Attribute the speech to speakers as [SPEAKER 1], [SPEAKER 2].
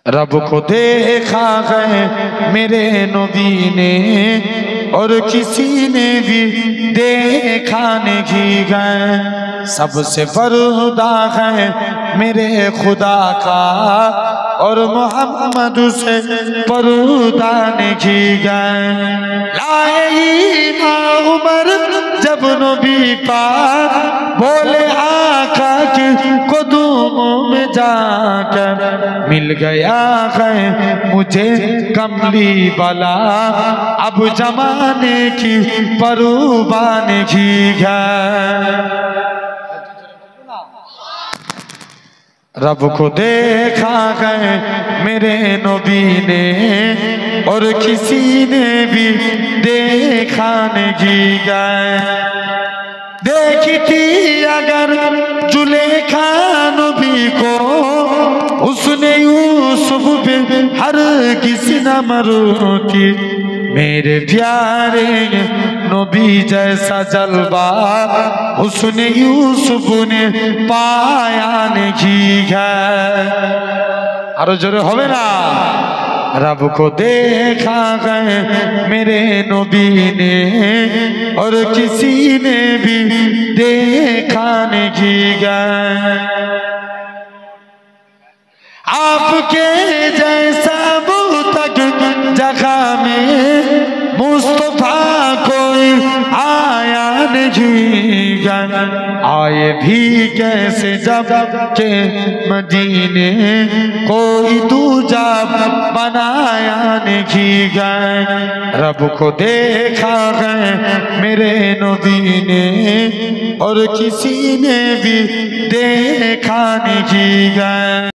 [SPEAKER 1] रब को देखा है मेरे नबी ने और किसी ने भी देखा नहीं है। सबसे पर्दा है मेरे खुदा का और मोहम्मद से पर्दा नहीं है। लाए ईमान उमर जब नबी पाक बोले आका के कदमों में जाकर मिल गया है मुझे कमली वाला, अब जमाने की परवान की है। रब को देखा है मेरे नबी ने और किसी ने भी देखा नहीं है। देखी थी अगर जुलेखा नबी को उसने यूसुफ पे हर किसी न मरोकी। मेरे प्यारे नबी जैसा जलवा उसने यूसुफ ने पाया नहीं है। आरो जोरे होवे ना। रब को देखा है मेरे नबी ने और किसी ने भी देखा नहीं है। आपके जैसा मुतक जगह में मुस्तफा कोई आया नहीं है। आए भी कैसे जब के मदीने कोई दूजा बनाया नहीं है। रब को देखा है मेरे नबी ने और किसी ने भी देखा नहीं है।